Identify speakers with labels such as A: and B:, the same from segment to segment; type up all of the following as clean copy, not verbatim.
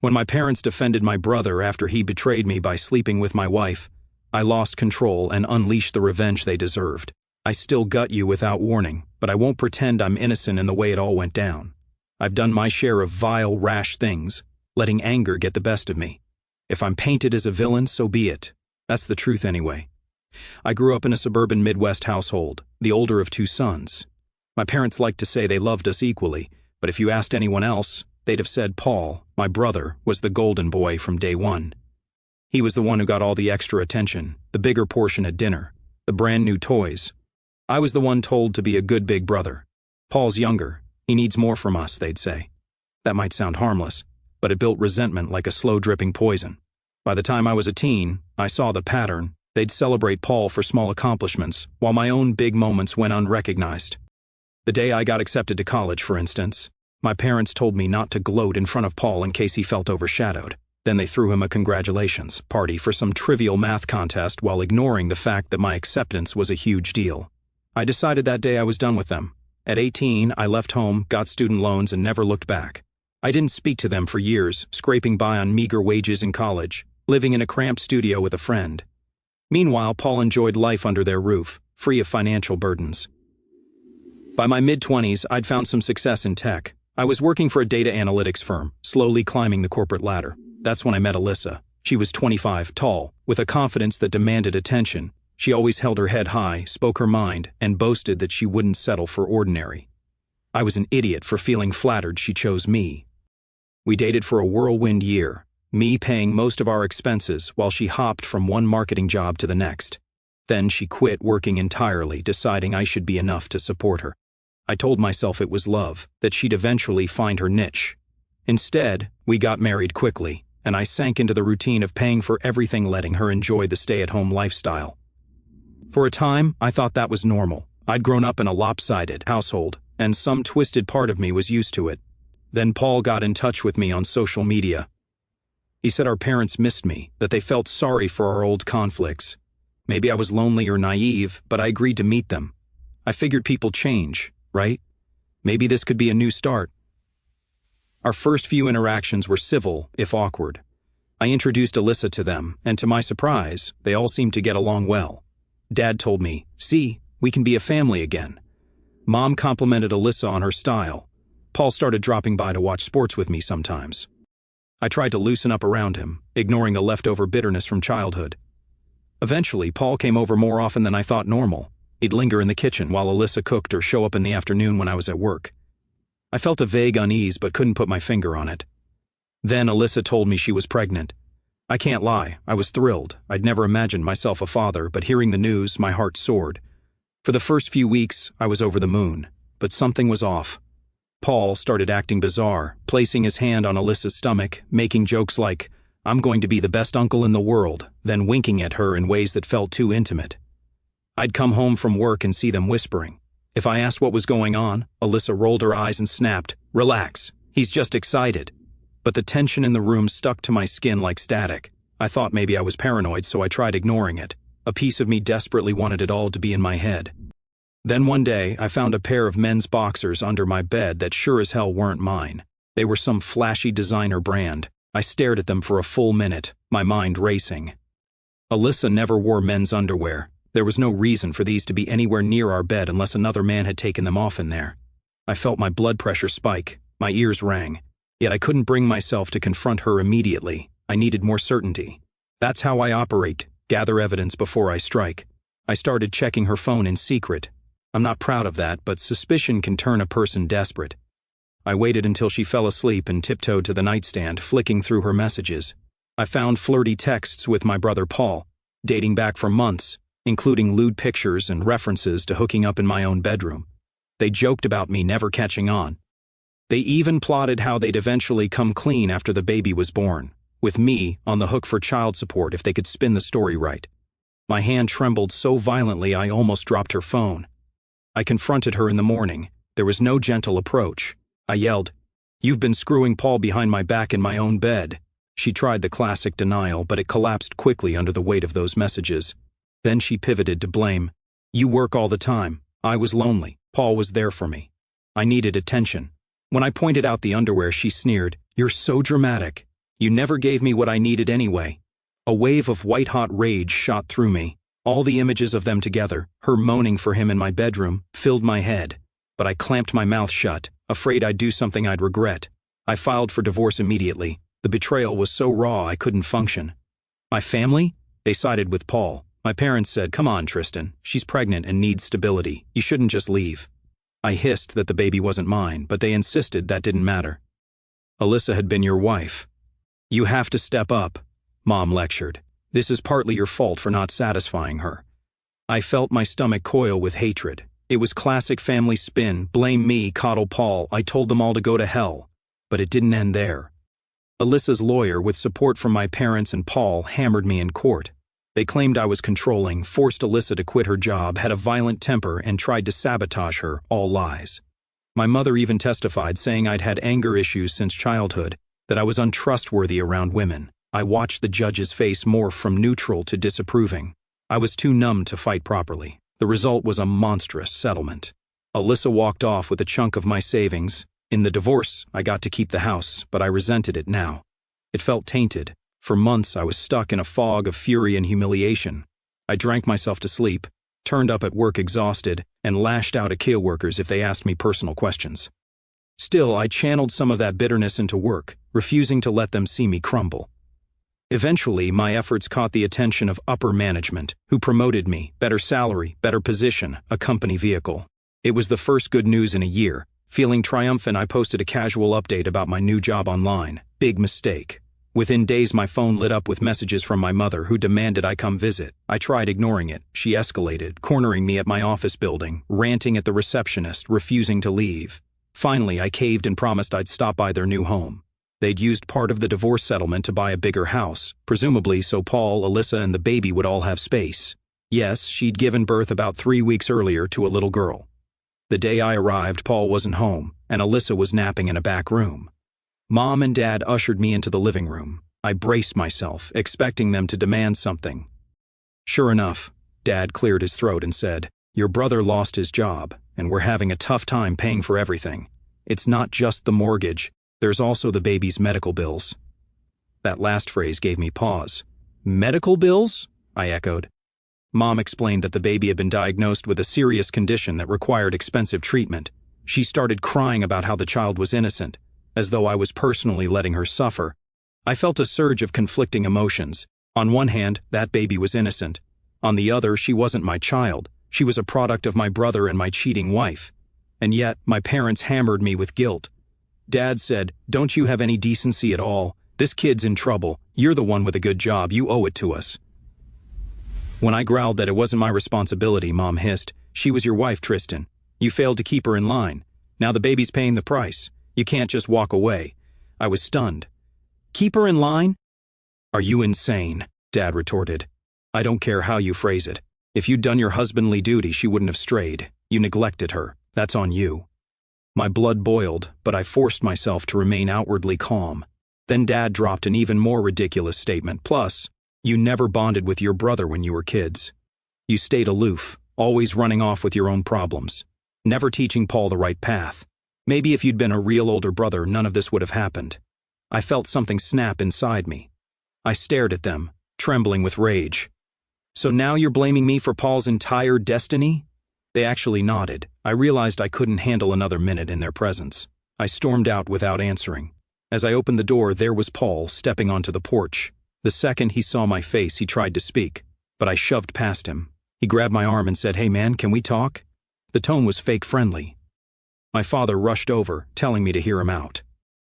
A: When my parents defended my brother after he betrayed me by sleeping with my wife, I lost control and unleashed the revenge they deserved. I still gut you without warning, but I won't pretend I'm innocent in the way it all went down. I've done my share of vile, rash things, letting anger get the best of me. If I'm painted as a villain, so be it. That's the truth anyway. I grew up in a suburban Midwest household, the older of two sons. My parents liked to say they loved us equally, but if you asked anyone else, they'd have said Paul, my brother, was the golden boy from day one. He was the one who got all the extra attention, the bigger portion at dinner, the brand new toys. I was the one told to be a good big brother. Paul's younger. He needs more from us, they'd say. That might sound harmless, but it built resentment like a slow-dripping poison. By the time I was a teen, I saw the pattern. They'd celebrate Paul for small accomplishments, while my own big moments went unrecognized. The day I got accepted to college, for instance, my parents told me not to gloat in front of Paul in case he felt overshadowed. Then they threw him a congratulations party for some trivial math contest while ignoring the fact that my acceptance was a huge deal. I decided that day I was done with them. At 18, I left home, got student loans, and never looked back. I didn't speak to them for years, scraping by on meager wages in college, living in a cramped studio with a friend. Meanwhile, Paul enjoyed life under their roof, free of financial burdens. By my mid-20s, I'd found some success in tech. I was working for a data analytics firm, slowly climbing the corporate ladder. That's when I met Alyssa. She was 25, tall, with a confidence that demanded attention. She always held her head high, spoke her mind, and boasted that she wouldn't settle for ordinary. I was an idiot for feeling flattered she chose me. We dated for a whirlwind year, me paying most of our expenses while she hopped from one marketing job to the next. Then she quit working entirely, deciding I should be enough to support her. I told myself it was love, that she'd eventually find her niche. Instead, we got married quickly, and I sank into the routine of paying for everything, letting her enjoy the stay-at-home lifestyle. For a time, I thought that was normal. I'd grown up in a lopsided household, and some twisted part of me was used to it. Then Paul got in touch with me on social media. He said our parents missed me, that they felt sorry for our old conflicts. Maybe I was lonely or naive, but I agreed to meet them. I figured people change, right? Maybe this could be a new start. Our first few interactions were civil, if awkward. I introduced Alyssa to them, and to my surprise, they all seemed to get along well. Dad told me, "See, we can be a family again." Mom complimented Alyssa on her style. Paul started dropping by to watch sports with me sometimes. I tried to loosen up around him, ignoring the leftover bitterness from childhood. Eventually, Paul came over more often than I thought normal. He'd linger in the kitchen while Alyssa cooked or show up in the afternoon when I was at work. I felt a vague unease but couldn't put my finger on it. Then Alyssa told me she was pregnant. I can't lie, I was thrilled. I'd never imagined myself a father, but hearing the news, my heart soared. For the first few weeks, I was over the moon, but something was off. Paul started acting bizarre, placing his hand on Alyssa's stomach, making jokes like, "I'm going to be the best uncle in the world," then winking at her in ways that felt too intimate. I'd come home from work and see them whispering. If I asked what was going on, Alyssa rolled her eyes and snapped, "Relax, he's just excited." But the tension in the room stuck to my skin like static. I thought maybe I was paranoid, so I tried ignoring it. A piece of me desperately wanted it all to be in my head. Then one day, I found a pair of men's boxers under my bed that sure as hell weren't mine. They were some flashy designer brand. I stared at them for a full minute, my mind racing. Alyssa never wore men's underwear. There was no reason for these to be anywhere near our bed unless another man had taken them off in there. I felt my blood pressure spike. My ears rang. Yet I couldn't bring myself to confront her immediately. I needed more certainty. That's how I operate, gather evidence before I strike. I started checking her phone in secret. I'm not proud of that, but suspicion can turn a person desperate. I waited until she fell asleep and tiptoed to the nightstand, flicking through her messages. I found flirty texts with my brother Paul, dating back for months, including lewd pictures and references to hooking up in my own bedroom. They joked about me never catching on. They even plotted how they'd eventually come clean after the baby was born, with me on the hook for child support if they could spin the story right. My hand trembled so violently I almost dropped her phone. I confronted her in the morning. There was no gentle approach. I yelled, "You've been screwing Paul behind my back in my own bed." She tried the classic denial, but it collapsed quickly under the weight of those messages. Then she pivoted to blame. "You work all the time. I was lonely. Paul was there for me. I needed attention." When I pointed out the underwear, she sneered, "You're so dramatic. You never gave me what I needed anyway. A wave of white-hot rage shot through me. All the images of them together, her moaning for him in my bedroom, filled my head. But I clamped my mouth shut, afraid I'd do something I'd regret. I filed for divorce immediately. The betrayal was so raw I couldn't function. My family? They sided with Paul. My parents said, "Come on, Tristan. She's pregnant and needs stability. You shouldn't just leave." I hissed that the baby wasn't mine, but they insisted that didn't matter. "Alyssa had been your wife. You have to step up," Mom lectured. "This is partly your fault for not satisfying her." I felt my stomach coil with hatred. It was classic family spin, blame me, coddle Paul. I told them all to go to hell. But it didn't end there. Alyssa's lawyer, with support from my parents and Paul, hammered me in court. They claimed I was controlling, forced Alyssa to quit her job, had a violent temper, and tried to sabotage her, all lies. My mother even testified, saying I'd had anger issues since childhood, that I was untrustworthy around women. I watched the judge's face morph from neutral to disapproving. I was too numb to fight properly. The result was a monstrous settlement. Alyssa walked off with a chunk of my savings. In the divorce, I got to keep the house, but I resented it now. It felt tainted. For months, I was stuck in a fog of fury and humiliation. I drank myself to sleep, turned up at work exhausted, and lashed out at coworkers if they asked me personal questions. Still, I channeled some of that bitterness into work, refusing to let them see me crumble. Eventually, my efforts caught the attention of upper management, who promoted me, better salary, better position, a company vehicle. It was the first good news in a year. Feeling triumphant, I posted a casual update about my new job online. Big mistake. Within days, my phone lit up with messages from my mother, who demanded I come visit. I tried ignoring it. She escalated, cornering me at my office building, ranting at the receptionist, refusing to leave. Finally, I caved and promised I'd stop by their new home. They'd used part of the divorce settlement to buy a bigger house, presumably so Paul, Alyssa, and the baby would all have space. Yes, she'd given birth about 3 weeks earlier to a little girl. The day I arrived, Paul wasn't home, and Alyssa was napping in a back room. Mom and Dad ushered me into the living room. I braced myself, expecting them to demand something. Sure enough, Dad cleared his throat and said, "Your brother lost his job, and we're having a tough time paying for everything. It's not just the mortgage, there's also the baby's medical bills." That last phrase gave me pause. "Medical bills?" I echoed. Mom explained that the baby had been diagnosed with a serious condition that required expensive treatment. She started crying about how the child was innocent, as though I was personally letting her suffer. I felt a surge of conflicting emotions. On one hand, that baby was innocent. On the other, she wasn't my child. She was a product of my brother and my cheating wife. And yet, my parents hammered me with guilt. Dad said, "Don't you have any decency at all? This kid's in trouble. You're the one with a good job. You owe it to us." When I growled that it wasn't my responsibility, Mom hissed, "She was your wife, Tristan. You failed to keep her in line. Now the baby's paying the price. You can't just walk away." I was stunned. "Keep her in line?" "Are you insane?" Dad retorted. "I don't care how you phrase it. If you'd done your husbandly duty, she wouldn't have strayed. You neglected her. That's on you." My blood boiled, but I forced myself to remain outwardly calm. Then Dad dropped an even more ridiculous statement. "Plus, you never bonded with your brother when you were kids. You stayed aloof, always running off with your own problems, never teaching Paul the right path. Maybe if you'd been a real older brother, none of this would have happened." I felt something snap inside me. I stared at them, trembling with rage. "So now you're blaming me for Paul's entire destiny?" They actually nodded. I realized I couldn't handle another minute in their presence. I stormed out without answering. As I opened the door, there was Paul stepping onto the porch. The second he saw my face, he tried to speak, but I shoved past him. He grabbed my arm and said, "Hey man, can we talk?" The tone was fake friendly. My father rushed over, telling me to hear him out.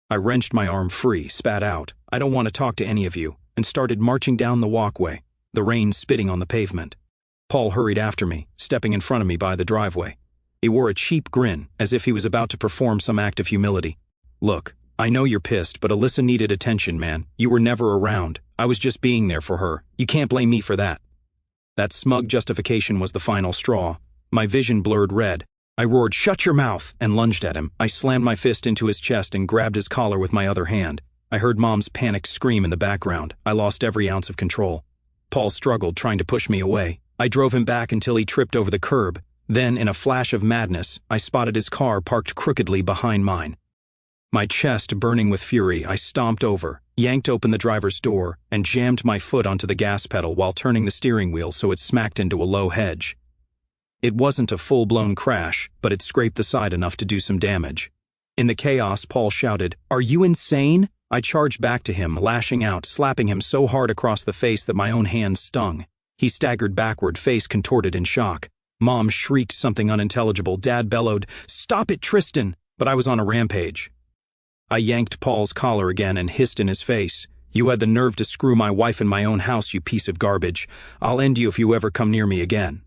A: I wrenched my arm free, spat out, "I don't want to talk to any of you," and started marching down the walkway, the rain spitting on the pavement. Paul hurried after me, stepping in front of me by the driveway. He wore a cheap grin, as if he was about to perform some act of humility. "Look, I know you're pissed, but Alyssa needed attention, man. You were never around. I was just being there for her. You can't blame me for that." That smug justification was the final straw. My vision blurred red. I roared, "Shut your mouth," and lunged at him. I slammed my fist into his chest and grabbed his collar with my other hand. I heard Mom's panicked scream in the background. I lost every ounce of control. Paul struggled, trying to push me away. I drove him back until he tripped over the curb. Then, in a flash of madness, I spotted his car parked crookedly behind mine. My chest burning with fury, I stomped over, yanked open the driver's door, and jammed my foot onto the gas pedal while turning the steering wheel so it smacked into a low hedge. It wasn't a full-blown crash, but it scraped the side enough to do some damage. In the chaos, Paul shouted, "Are you insane?" I charged back to him, lashing out, slapping him so hard across the face that my own hands stung. He staggered backward, face contorted in shock. Mom shrieked something unintelligible. Dad bellowed, "Stop it, Tristan!" But I was on a rampage. I yanked Paul's collar again and hissed in his face, "You had the nerve to screw my wife in my own house, you piece of garbage. I'll end you if you ever come near me again."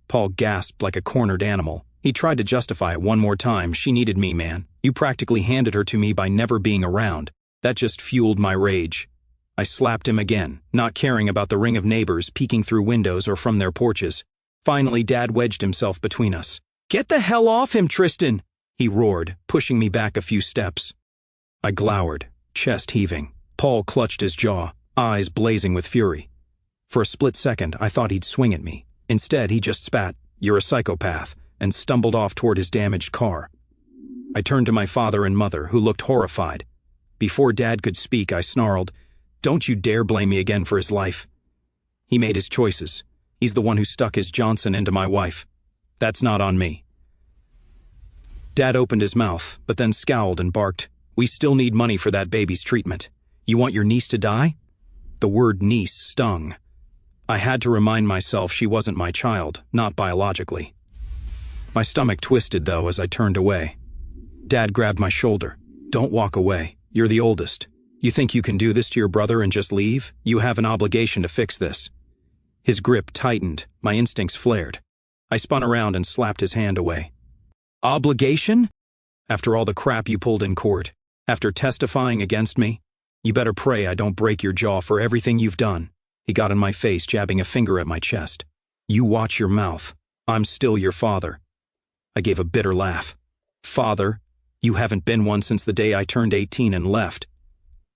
A: Paul gasped like a cornered animal. He tried to justify it one more time. "She needed me, man. You practically handed her to me by never being around." That just fueled my rage. I slapped him again, not caring about the ring of neighbors peeking through windows or from their porches. Finally, Dad wedged himself between us. "Get the hell off him, Tristan!" he roared, pushing me back a few steps. I glowered, chest heaving. Paul clutched his jaw, eyes blazing with fury. For a split second, I thought he'd swing at me. Instead, he just spat, "You're a psychopath," and stumbled off toward his damaged car. I turned to my father and mother, who looked horrified. Before Dad could speak, I snarled, "Don't you dare blame me again for his life. He made his choices. He's the one who stuck his Johnson into my wife. That's not on me." Dad opened his mouth, but then scowled and barked, "We still need money for that baby's treatment. You want your niece to die?" The word niece stung. I had to remind myself she wasn't my child, not biologically. My stomach twisted, though, as I turned away. Dad grabbed my shoulder. "Don't walk away. You're the oldest. You think you can do this to your brother and just leave? You have an obligation to fix this." His grip tightened. My instincts flared. I spun around and slapped his hand away. "Obligation? After all the crap you pulled in court? After testifying against me? You better pray I don't break your jaw for everything you've done." He got in my face, jabbing a finger at my chest. "You watch your mouth. I'm still your father." I gave a bitter laugh. "Father? You haven't been one since the day I turned 18 and left."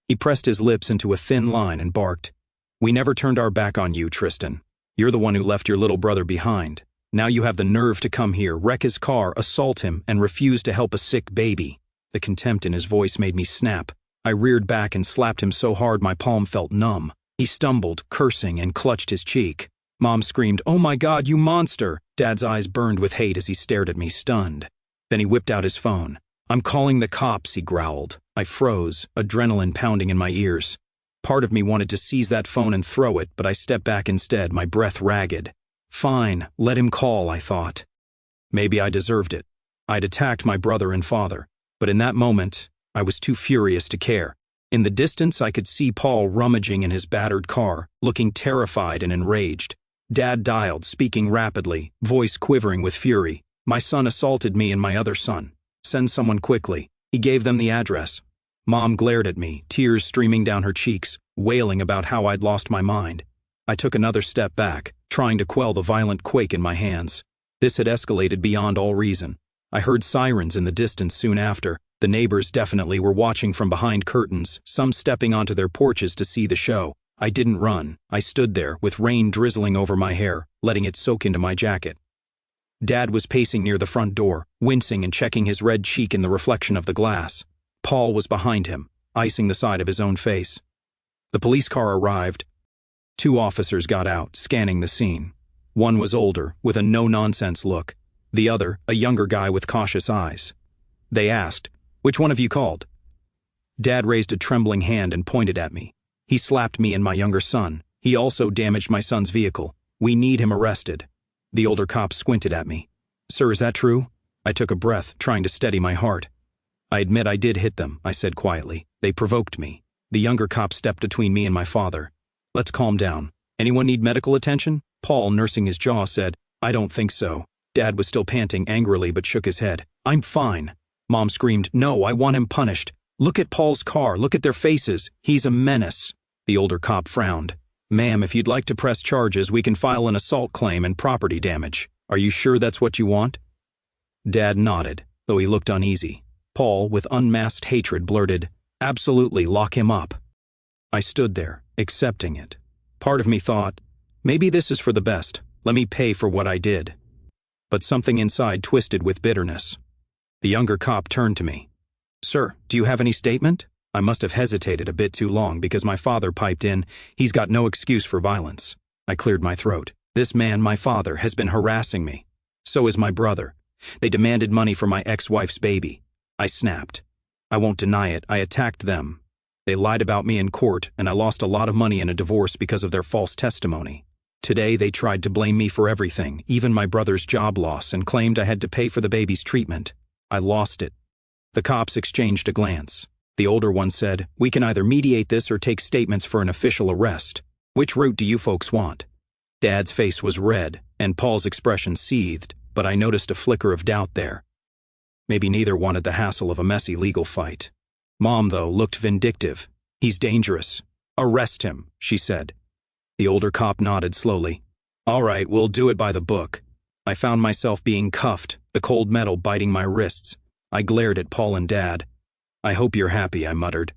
A: He pressed his lips into a thin line and barked, "We never turned our back on you, Tristan. You're the one who left your little brother behind. Now you have the nerve to come here, wreck his car, assault him, and refuse to help a sick baby." The contempt in his voice made me snap. I reared back and slapped him so hard my palm felt numb. He stumbled, cursing, and clutched his cheek. Mom screamed, "Oh my God, you monster!" Dad's eyes burned with hate as he stared at me, stunned. Then he whipped out his phone. "I'm calling the cops," he growled. I froze, adrenaline pounding in my ears. Part of me wanted to seize that phone and throw it, but I stepped back instead, my breath ragged. Fine, let him call, I thought. Maybe I deserved it. I'd attacked my brother and father, but in that moment, I was too furious to care. In the distance, I could see Paul rummaging in his battered car, looking terrified and enraged. Dad dialed, speaking rapidly, voice quivering with fury. "My son assaulted me and my other son. Send someone quickly." He gave them the address. Mom glared at me, tears streaming down her cheeks, wailing about how I'd lost my mind. I took another step back, trying to quell the violent quake in my hands. This had escalated beyond all reason. I heard sirens in the distance soon after. The neighbors definitely were watching from behind curtains, some stepping onto their porches to see the show. I didn't run. I stood there, with rain drizzling over my hair, letting it soak into my jacket. Dad was pacing near the front door, wincing and checking his red cheek in the reflection of the glass. Paul was behind him, icing the side of his own face. The police car arrived. 2 officers got out, scanning the scene. One was older, with a no-nonsense look. The other, a younger guy with cautious eyes. They asked, "Which one of you called?" Dad raised a trembling hand and pointed at me. "He slapped me and my younger son. He also damaged my son's vehicle. We need him arrested." The older cop squinted at me. "Sir, is that true?" I took a breath, trying to steady my heart. "I admit I did hit them," I said quietly. "They provoked me." The younger cop stepped between me and my father. "Let's calm down. Anyone need medical attention?" Paul, nursing his jaw, said, "I don't think so." Dad was still panting angrily but shook his head. "I'm fine." Mom screamed, "No, I want him punished. Look at Paul's car, look at their faces. He's a menace." The older cop frowned. "Ma'am, if you'd like to press charges, we can file an assault claim and property damage. Are you sure that's what you want?" Dad nodded, though he looked uneasy. Paul, with unmasked hatred, blurted, "Absolutely, lock him up." I stood there, accepting it. Part of me thought, maybe this is for the best. Let me pay for what I did. But something inside twisted with bitterness. The younger cop turned to me. "Sir, do you have any statement?" I must have hesitated a bit too long because my father piped in, "He's got no excuse for violence." I cleared my throat. "This man, my father, has been harassing me. So is my brother. They demanded money for my ex-wife's baby." I snapped. "I won't deny it, I attacked them. They lied about me in court, and I lost a lot of money in a divorce because of their false testimony. Today they tried to blame me for everything, even my brother's job loss, and claimed I had to pay for the baby's treatment. I lost it." The cops exchanged a glance. The older one said, "We can either mediate this or take statements for an official arrest. Which route do you folks want?" Dad's face was red, and Paul's expression seethed, but I noticed a flicker of doubt there. Maybe neither wanted the hassle of a messy legal fight. Mom, though, looked vindictive. "He's dangerous. Arrest him," she said. The older cop nodded slowly. "All right, we'll do it by the book." I found myself being cuffed, the cold metal biting my wrists. I glared at Paul and Dad. "I hope you're happy," I muttered.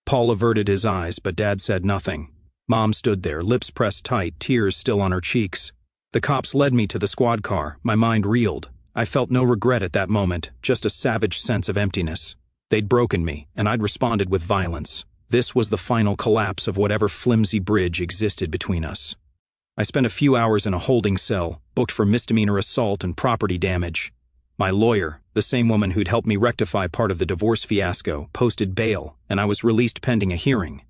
A: Paul averted his eyes, but Dad said nothing. Mom stood there, lips pressed tight, tears still on her cheeks. The cops led me to the squad car. My mind reeled. I felt no regret at that moment, just a savage sense of emptiness. They'd broken me, and I'd responded with violence. This was the final collapse of whatever flimsy bridge existed between us. I spent a few hours in a holding cell, booked for misdemeanor assault and property damage. My lawyer, the same woman who'd helped me rectify part of the divorce fiasco, posted bail, and I was released pending a hearing.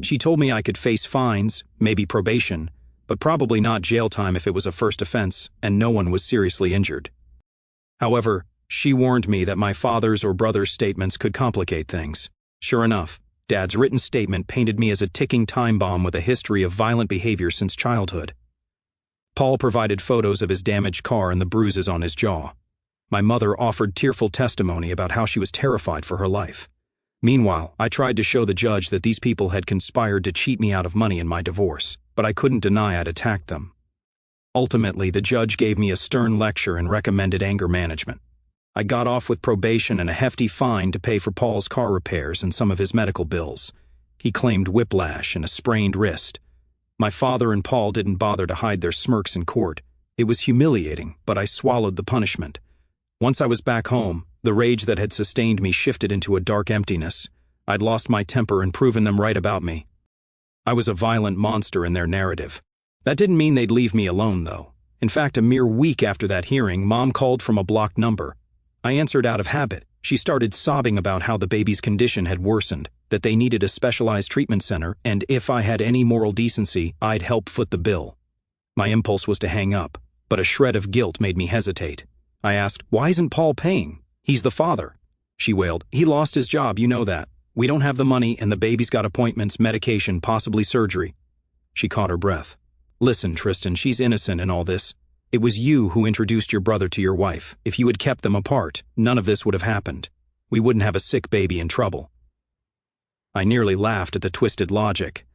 A: She told me I could face fines, maybe probation, but probably not jail time if it was a first offense and no one was seriously injured. However, she warned me that my father's or brother's statements could complicate things. Sure enough, Dad's written statement painted me as a ticking time bomb with a history of violent behavior since childhood. Paul provided photos of his damaged car and the bruises on his jaw. My mother offered tearful testimony about how she was terrified for her life. Meanwhile, I tried to show the judge that these people had conspired to cheat me out of money in my divorce, but I couldn't deny I'd attacked them. Ultimately, the judge gave me a stern lecture and recommended anger management. I got off with probation and a hefty fine to pay for Paul's car repairs and some of his medical bills. He claimed whiplash and a sprained wrist. My father and Paul didn't bother to hide their smirks in court. It was humiliating, but I swallowed the punishment. Once I was back home, the rage that had sustained me shifted into a dark emptiness. I'd lost my temper and proven them right about me. I was a violent monster in their narrative. That didn't mean they'd leave me alone, though. In fact, a mere week after that hearing, Mom called from a blocked number. I answered out of habit. She started sobbing about how the baby's condition had worsened, that they needed a specialized treatment center, and if I had any moral decency, I'd help foot the bill. My impulse was to hang up, but a shred of guilt made me hesitate. I asked, "Why isn't Paul paying? He's the father." She wailed, "He lost his job, you know that. We don't have the money, and the baby's got appointments, medication, possibly surgery." She caught her breath. "Listen, Tristan, she's innocent in all this. It was you who introduced your brother to your wife. If you had kept them apart, none of this would have happened. We wouldn't have a sick baby in trouble." I nearly laughed at the twisted logic.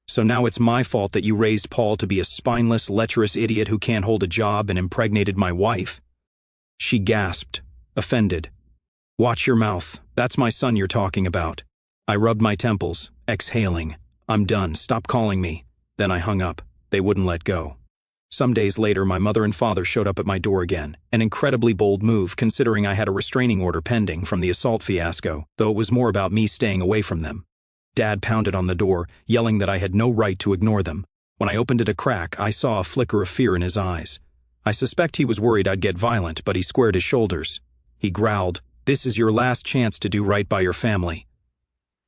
A: "So now it's my fault that you raised Paul to be a spineless, lecherous idiot who can't hold a job and impregnated my wife?" She gasped, offended. "Watch your mouth. That's my son you're talking about." I rubbed my temples, exhaling. "I'm done. Stop calling me." Then I hung up. They wouldn't let go. Some days later, my mother and father showed up at my door again, an incredibly bold move considering I had a restraining order pending from the assault fiasco, though it was more about me staying away from them. Dad pounded on the door, yelling that I had no right to ignore them. When I opened it a crack, I saw a flicker of fear in his eyes. I suspect he was worried I'd get violent, but he squared his shoulders. He growled, "This is your last chance to do right by your family."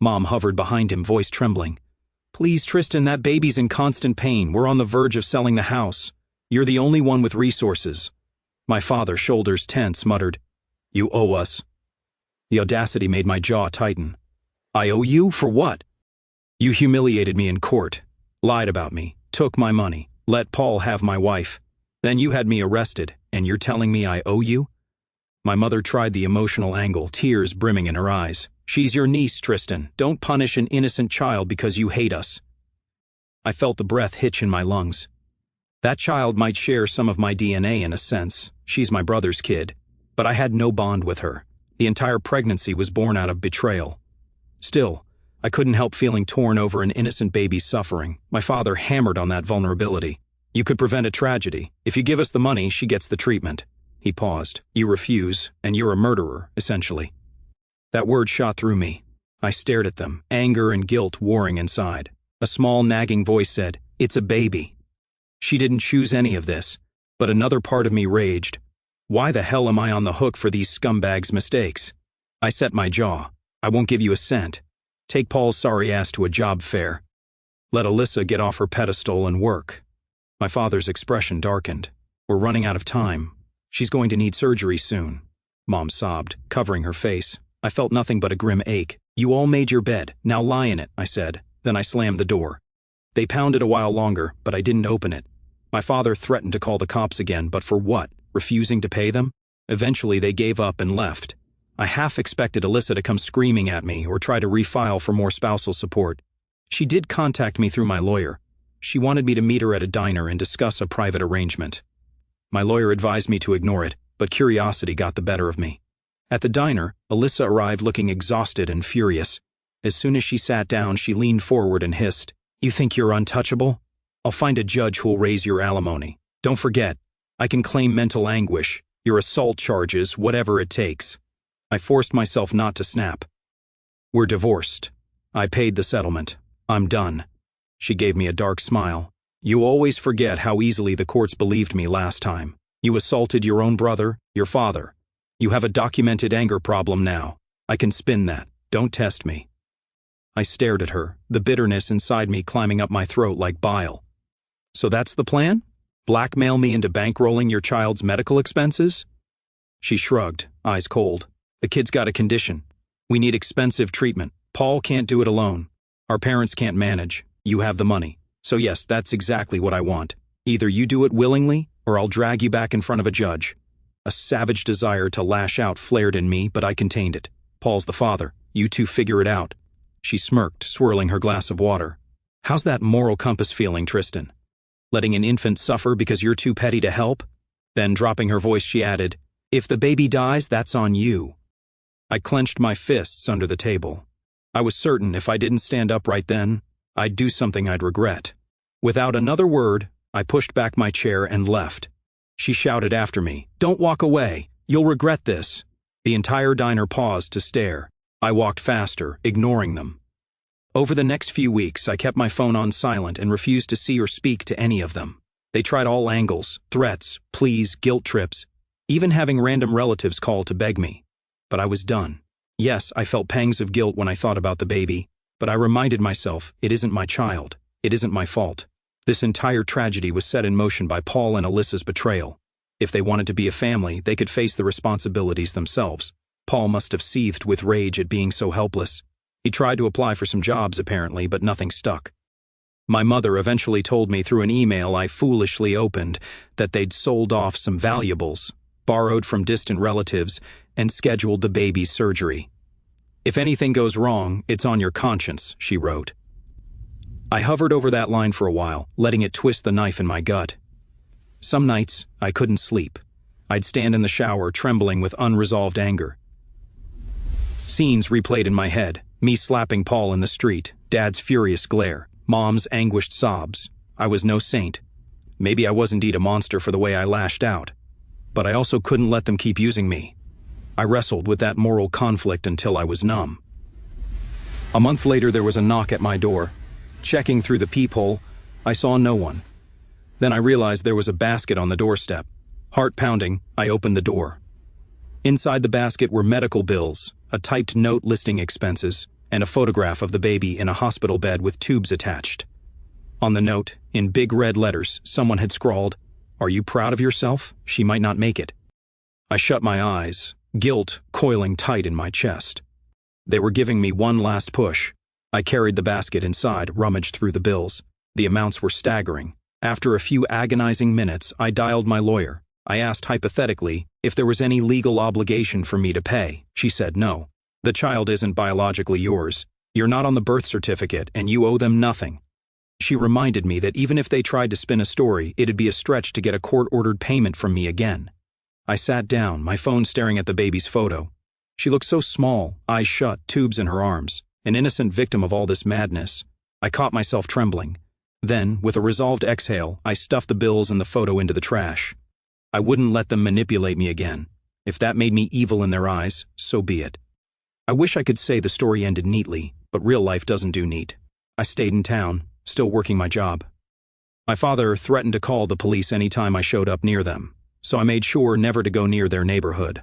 A: Mom hovered behind him, voice trembling. "Please, Tristan, that baby's in constant pain. We're on the verge of selling the house. You're the only one with resources." My father, shoulders tense, muttered, "You owe us." The audacity made my jaw tighten. "I owe you? For what?" "You humiliated me in court, lied about me, took my money, let Paul have my wife. Then you had me arrested, and you're telling me I owe you?" My mother tried the emotional angle, tears brimming in her eyes. "She's your niece, Tristan. Don't punish an innocent child because you hate us." I felt the breath hitch in my lungs. That child might share some of my DNA in a sense. She's my brother's kid. But I had no bond with her. The entire pregnancy was born out of betrayal. Still, I couldn't help feeling torn over an innocent baby's suffering. My father hammered on that vulnerability. "You could prevent a tragedy. If you give us the money, she gets the treatment." He paused. "You refuse, and you're a murderer, essentially." That word shot through me. I stared at them, anger and guilt warring inside. A small nagging voice said, "It's a baby." She didn't choose any of this, but another part of me raged. Why the hell am I on the hook for these scumbags' mistakes? I set my jaw. I won't give you a cent. Take Paul's sorry ass to a job fair. Let Alyssa get off her pedestal and work. My father's expression darkened. We're running out of time. She's going to need surgery soon. Mom sobbed, covering her face. I felt nothing but a grim ache. You all made your bed. Now lie in it, I said. Then I slammed the door. They pounded a while longer, but I didn't open it. My father threatened to call the cops again, but for what? Refusing to pay them? Eventually they gave up and left. I half expected Alyssa to come screaming at me or try to refile for more spousal support. She did contact me through my lawyer. She wanted me to meet her at a diner and discuss a private arrangement. My lawyer advised me to ignore it, but curiosity got the better of me. At the diner, Alyssa arrived looking exhausted and furious. As soon as she sat down, she leaned forward and hissed, "You think you're untouchable? I'll find a judge who'll raise your alimony. Don't forget, I can claim mental anguish, your assault charges, whatever it takes." I forced myself not to snap. "We're divorced. I paid the settlement. I'm done." She gave me a dark smile. "You always forget how easily the courts believed me last time. You assaulted your own brother, your father. You have a documented anger problem now. I can spin that. Don't test me." I stared at her, the bitterness inside me climbing up my throat like bile. "So that's the plan? Blackmail me into bankrolling your child's medical expenses?" She shrugged, eyes cold. "The kid's got a condition. We need expensive treatment. Paul can't do it alone. Our parents can't manage. You have the money. So yes, that's exactly what I want. Either you do it willingly, or I'll drag you back in front of a judge." A savage desire to lash out flared in me, but I contained it. "Paul's the father. You two figure it out." She smirked, swirling her glass of water. "How's that moral compass feeling, Tristan? Letting an infant suffer because you're too petty to help?" Then, dropping her voice, she added, "If the baby dies, that's on you." I clenched my fists under the table. I was certain if I didn't stand up right then, I'd do something I'd regret. Without another word, I pushed back my chair and left. She shouted after me, "Don't walk away. You'll regret this." The entire diner paused to stare. I walked faster, ignoring them. Over the next few weeks, I kept my phone on silent and refused to see or speak to any of them. They tried all angles, threats, pleas, guilt trips, even having random relatives call to beg me. But I was done. Yes, I felt pangs of guilt when I thought about the baby, but I reminded myself, it isn't my child. It isn't my fault. This entire tragedy was set in motion by Paul and Alyssa's betrayal. If they wanted to be a family, they could face the responsibilities themselves. Paul must have seethed with rage at being so helpless. He tried to apply for some jobs, apparently, but nothing stuck. My mother eventually told me through an email I foolishly opened that they'd sold off some valuables, borrowed from distant relatives, and scheduled the baby's surgery. "If anything goes wrong, it's on your conscience," she wrote. I hovered over that line for a while, letting it twist the knife in my gut. Some nights, I couldn't sleep. I'd stand in the shower, trembling with unresolved anger. Scenes replayed in my head, me slapping Paul in the street, Dad's furious glare, Mom's anguished sobs. I was no saint. Maybe I was indeed a monster for the way I lashed out. But I also couldn't let them keep using me. I wrestled with that moral conflict until I was numb. A month later, there was a knock at my door. Checking through the peephole, I saw no one. Then I realized there was a basket on the doorstep. Heart pounding, I opened the door. Inside the basket were medical bills, a typed note listing expenses, and a photograph of the baby in a hospital bed with tubes attached. On the note, in big red letters, someone had scrawled, "Are you proud of yourself? She might not make it." I shut my eyes, guilt coiling tight in my chest. They were giving me one last push. I carried the basket inside, rummaged through the bills. The amounts were staggering. After a few agonizing minutes, I dialed my lawyer. I asked hypothetically if there was any legal obligation for me to pay. She said no. "The child isn't biologically yours. You're not on the birth certificate, and you owe them nothing." She reminded me that even if they tried to spin a story, it'd be a stretch to get a court-ordered payment from me again. I sat down, my phone staring at the baby's photo. She looked so small, eyes shut, tubes in her arms, an innocent victim of all this madness. I caught myself trembling. Then, with a resolved exhale, I stuffed the bills and the photo into the trash. I wouldn't let them manipulate me again. If that made me evil in their eyes, so be it. I wish I could say the story ended neatly, but real life doesn't do neat. I stayed in town, still working my job. My father threatened to call the police anytime I showed up near them, so I made sure never to go near their neighborhood.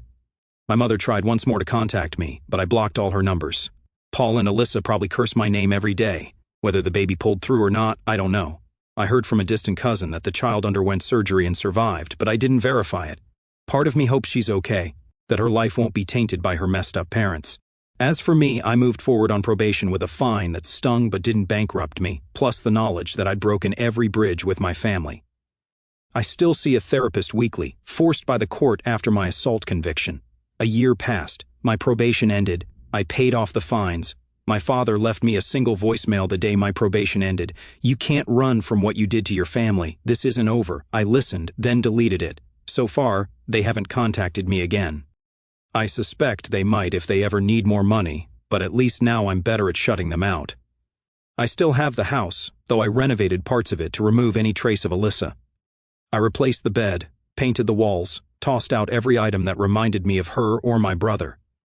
A: My mother tried once more to contact me, but I blocked all her numbers. Paul and Alyssa probably curse my name every day. Whether the baby pulled through or not, I don't know. I heard from a distant cousin that the child underwent surgery and survived, but I didn't verify it. Part of me hopes she's okay, that her life won't be tainted by her messed up parents. As for me, I moved forward on probation with a fine that stung but didn't bankrupt me, plus the knowledge that I'd broken every bridge with my family. I still see a therapist weekly, forced by the court after my assault conviction. A year passed, my probation ended, I paid off the fines. My father left me a single voicemail the day my probation ended. "You can't run from what you did to your family. This isn't over." I listened, then deleted it. So far, they haven't contacted me again. I suspect they might if they ever need more money, but at least now I'm better at shutting them out. I still have the house, though I renovated parts of it to remove any trace of Alyssa. I replaced the bed, painted the walls, tossed out every item that reminded me of her or my brother.